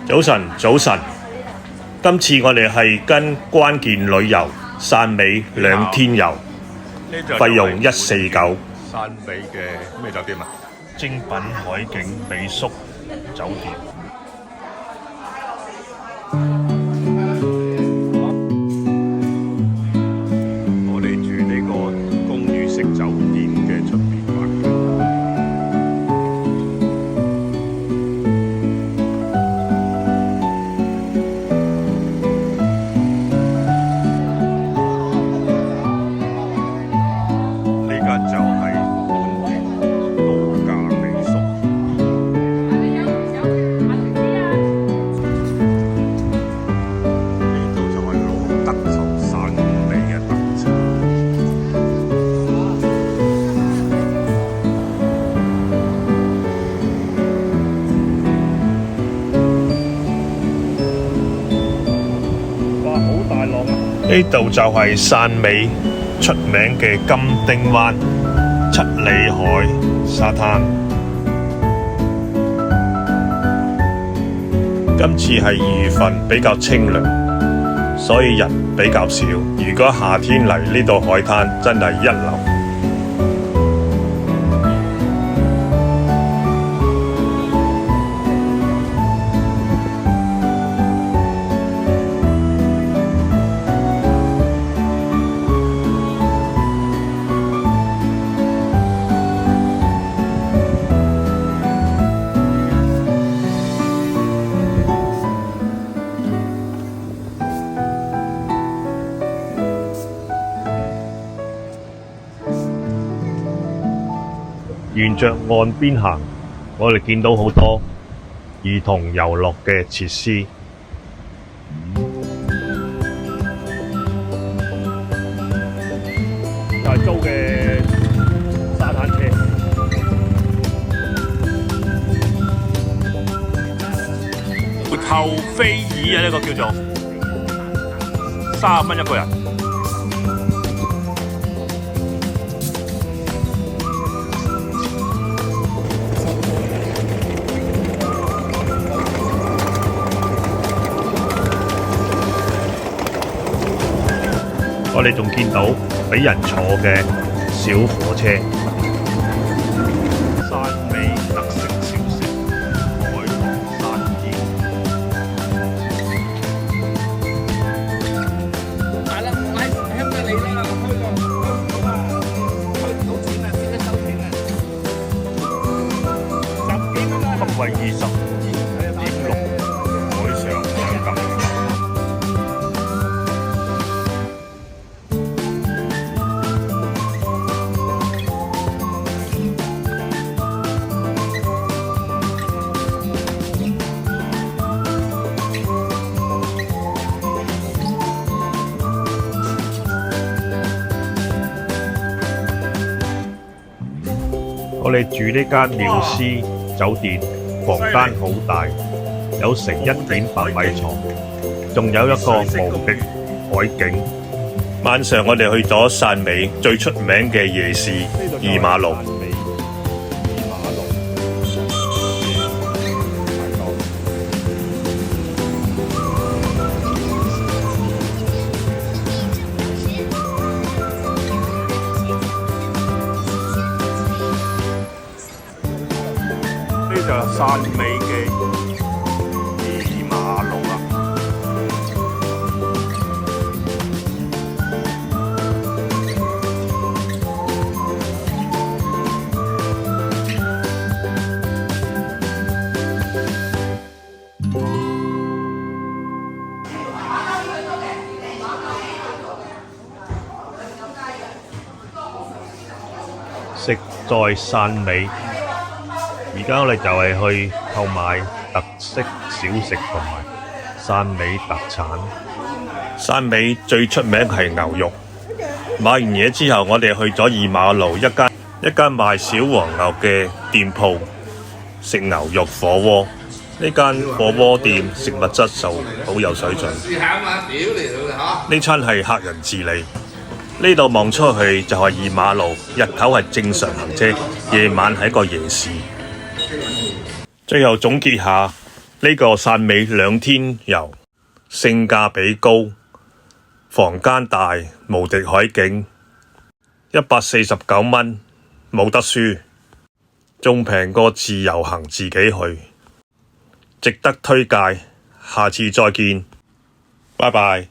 早晨，早晨。今次我哋係跟關鍵旅遊汕尾2天遊，費用149。汕尾嘅咩酒店啊？精品海景美宿酒店。我哋住呢個公寓式酒店嘅出邊環境。呢間就係度假美宿。呢度就係羅德屬汕尾嘅特產。哇，好大浪啊！呢度就係汕尾出名嘅金丁灣七里海沙灘。今次係2月份，比較清涼，所以人比較少。如果夏天嚟呢度海灘，真係一流。沿着岸邊行，我哋見到好多兒童遊樂嘅設施。就係租嘅沙灘車，後飛椅啊，呢個叫做30蚊一個人。我哋仲見到俾人坐嘅小火車。汕尾特色小食海棠山煙。係啦，唔係香港你啦，開唔到啊，開唔到錢啊，點解收錢啊？10幾蚊啊！級位22.6，海上獎金。我哋住呢間妙思酒店，房間好大，有成1.8米床，仲有一個無敵海景。晚上我哋去咗汕尾最出名嘅夜市二馬路。呢就係汕尾嘅二馬路啦。食在汕尾。而家我哋就係去購買特色小食同埋汕尾特產。汕尾最出名係牛肉。買完嘢之後，我哋去咗二馬路一間賣小黃牛嘅店鋪食牛肉火鍋。呢間火鍋店食物質素好有水準。呢餐係客人自理。呢度望出去就係二馬路，日頭係正常行車，夜晚係一個夜市。最後總結下，呢個汕尾2天遊，性價比高，房間大，無敵海景，149蚊，冇得輸，仲平過自由行自己去，值得推介。下次再見，拜拜。